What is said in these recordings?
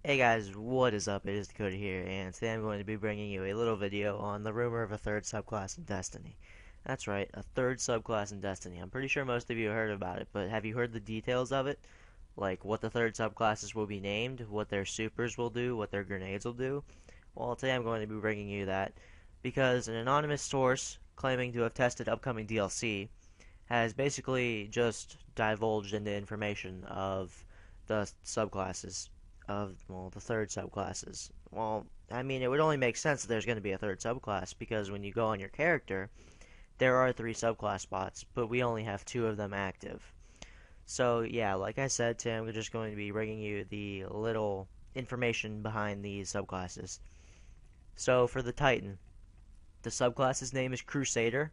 Hey guys, what is up? It is Dakota here, and today I'm going to be bringing you a little video on the rumor of a third subclass in Destiny. That's right, a third subclass in Destiny. I'm pretty sure most of you heard about it, but have you heard the details of it? Like what the third subclasses will be named, what their supers will do, what their grenades will do? Well, today I'm going to be bringing you that because an anonymous source claiming to have tested upcoming DLC has basically just divulged into information of the subclasses of, well, the third subclasses. Well, I mean, it would only make sense that there's going to be a third subclass because when you go on your character, there are three subclass spots, but we only have two of them active. So, yeah, like I said, Tim, I'm just going to be bringing you the little information behind these subclasses. So, for the Titan, the subclass's name is Crusader,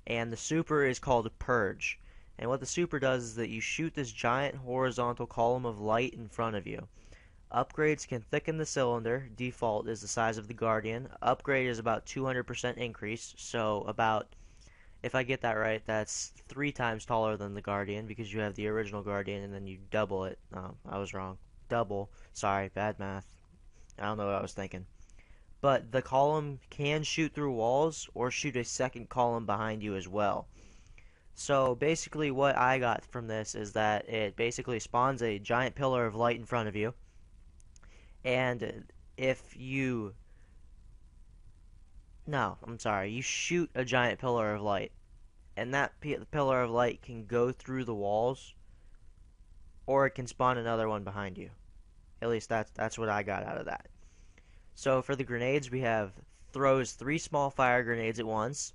and the super is called Purge. And what the super does is that you shoot this giant horizontal column of light in front of you. Upgrades can thicken the cylinder. Default is the size of the Guardian. Upgrade is about 200% increase, so about, if I get that right, that's 3 times taller than the Guardian because you have the original Guardian and then you double it. Oh, I was wrong. Double. Sorry, bad math. I don't know what I was thinking. But the column can shoot through walls or shoot a second column behind you as well. So basically what I got from this is that it basically spawns a giant pillar of light in front of you. And if you no, I'm sorry, you shoot a giant pillar of light, and that pillar of light can go through the walls, or it can spawn another one behind you. At least that's what I got out of that. So for the grenades, we have throws 3 small fire grenades at once.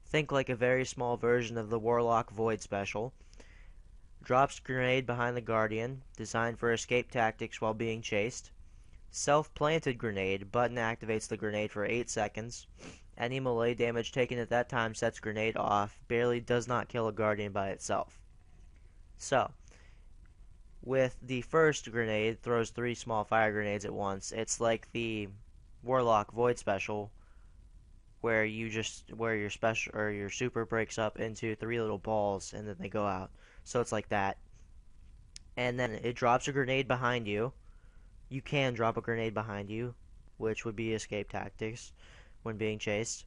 Think like a very small version of the Warlock Void special. Drops grenade behind the Guardian, designed for escape tactics while being chased. Self-planted grenade. Button activates the grenade for 8 seconds. Any melee damage taken at that time sets grenade off. Barely does not kill a Guardian by itself. So, with the first grenade, throws 3 small fire grenades at once. It's like the Warlock Void special, where your special or your super breaks up into 3 little balls and then they go out. So it's like that. And then it drops a grenade behind you. You can drop a grenade behind you, which would be escape tactics when being chased.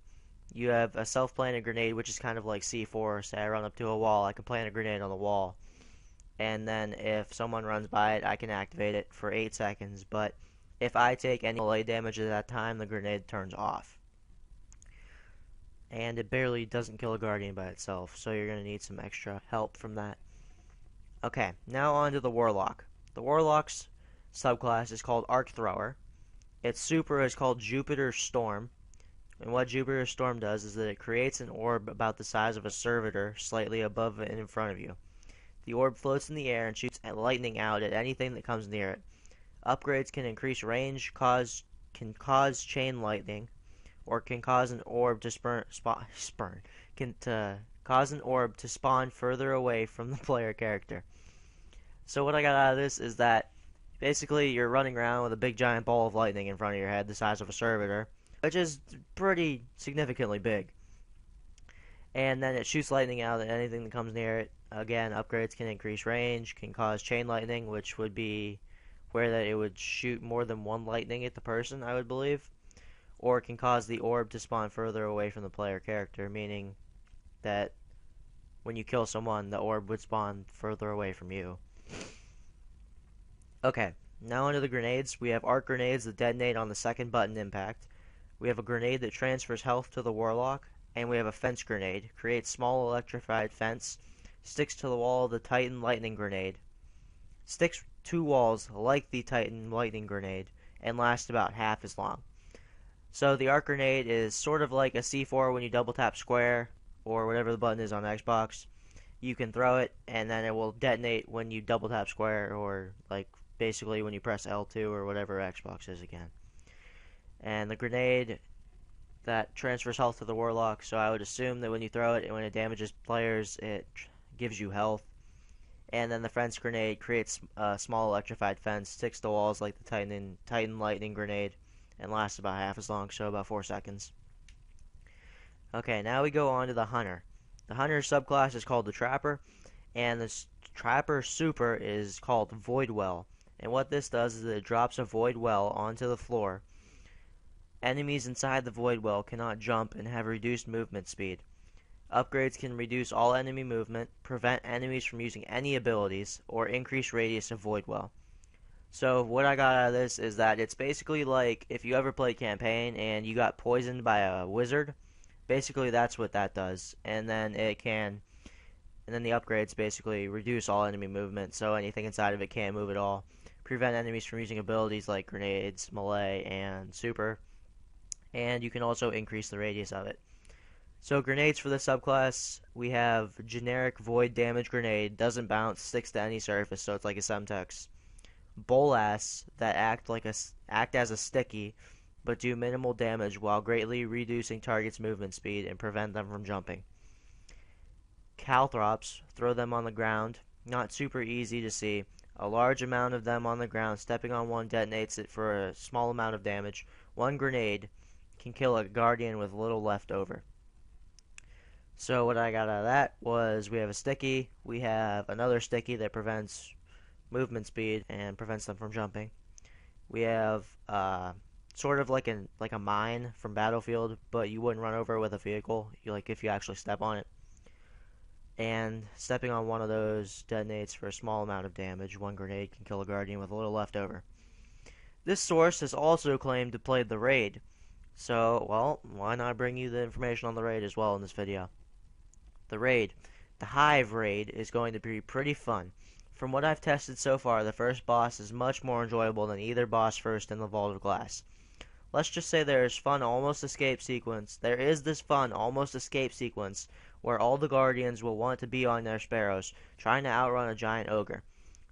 You have a self-planted grenade, which is kind of like C4. Say I run up to a wall, I can plant a grenade on the wall. And then if someone runs by it, I can activate it for 8 seconds. But if I take any melee damage at that time, the grenade turns off. And it barely doesn't kill a Guardian by itself, so you're going to need some extra help from that. Okay, now on to the Warlock. The Warlock's subclass is called Arc Thrower. Its super is called Jupiter Storm. And what Jupiter Storm does is that it creates an orb about the size of a servitor slightly above and in front of you. The orb floats in the air and shoots lightning out at anything that comes near it. Upgrades can increase range, can cause chain lightning, or can cause an orb to cause an orb to spawn further away from the player character. So what I got out of this is that basically you're running around with a big giant ball of lightning in front of your head the size of a servitor, which is pretty significantly big. And then it shoots lightning out at anything that comes near it. Again, upgrades can increase range, can cause chain lightning, which would be where that it would shoot more than one lightning at the person, I would believe. Or it can cause the orb to spawn further away from the player character, meaning that when you kill someone, the orb would spawn further away from you. Okay, now onto the grenades. We have arc grenades that detonate on the second button impact. We have a grenade that transfers health to the Warlock. And we have a fence grenade. Creates small electrified fence. Sticks to the wall of the Titan lightning grenade. Sticks to walls like the Titan lightning grenade. And lasts about half as long. So the arc grenade is sort of like a C4 when you double tap square or whatever the button is on Xbox. You can throw it and then it will detonate when you double tap square, or like basically when you press L2 or whatever Xbox is again. And the grenade that transfers health to the Warlock, so I would assume that when you throw it and when it damages players, it gives you health. And then the fence grenade creates a small electrified fence, sticks to walls like the Titan lightning grenade, and lasts about half as long, so about 4 seconds. Okay, now we go on to the Hunter. The Hunter subclass is called the Trapper, and the Trapper super is called Voidwell. And what this does is it drops a void well onto the floor. Enemies inside the void well cannot jump and have reduced movement speed. Upgrades can reduce all enemy movement, prevent enemies from using any abilities, or increase radius of void well. So what I got out of this is that it's basically like if you ever played campaign and you got poisoned by a wizard, basically that's what that does. And then the upgrades basically reduce all enemy movement, so anything inside of it can't move at all. Prevent enemies from using abilities like grenades, melee, and super. And you can also increase the radius of it. So grenades for the subclass, we have generic void damage grenade, doesn't bounce, sticks to any surface, so it's like a Semtex. Bolas that act as a sticky, but do minimal damage while greatly reducing targets' movement speed and prevent them from jumping. Calthrops, throw them on the ground, not super easy to see. A large amount of them on the ground, stepping on one detonates it for a small amount of damage. One grenade can kill a guardian with little left over. So what I got out of that was we have a sticky, we have another sticky that prevents movement speed and prevents them from jumping. We have sort of like a mine from Battlefield, but you wouldn't run over it with a vehicle, if you actually step on it. And stepping on one of those detonates for a small amount of damage. One grenade can kill a guardian with a little left over. This source has also claimed to play the raid, so well, why not bring you the information on the raid as well in this video. The raid, the Hive raid, is going to be pretty fun. From what I've tested so far, the first boss is much more enjoyable than either boss first in the Vault of Glass. Let's just say there is this fun almost escape sequence where all the guardians will want to be on their sparrows, trying to outrun a giant ogre.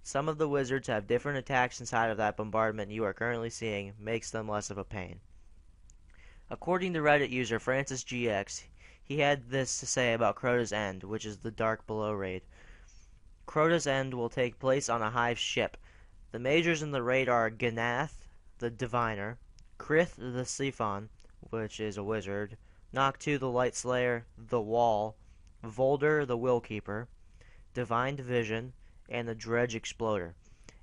Some of the wizards have different attacks inside of that bombardment you are currently seeing, makes them less of a pain. According to Reddit user Francis GX, he had this to say about Crota's End, which is the Dark Below raid. Crota's End will take place on a Hive ship. The majors in the raid are Ganath, the Diviner, Krith the Siphon, which is a wizard, Noctu the Light Slayer, the Wall, Volder the Willkeeper, Divine Division, and the Dredge Exploder.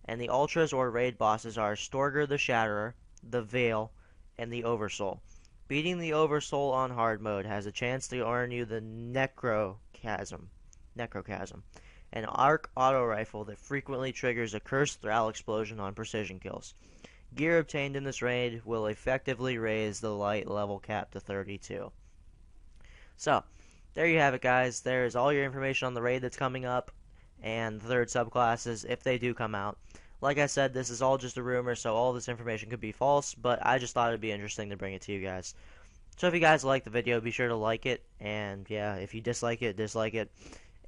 And the Ultras or raid bosses are Storger the Shatterer, the Veil, and the Oversoul. Beating the Oversoul on hard mode has a chance to earn you the Necrochasm, an arc auto rifle that frequently triggers a cursed Thrall explosion on precision kills. Gear obtained in this raid will effectively raise the light level cap to 32. So, there you have it, guys. There's all your information on the raid that's coming up and the third subclasses if they do come out. Like I said, this is all just a rumor, so all this information could be false, but I just thought it'd be interesting to bring it to you guys. So if you guys like the video, be sure to like it, and yeah, if you dislike it, dislike it.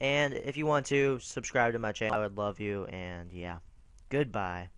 And if you want to, subscribe to my channel. I would love you, and yeah, goodbye.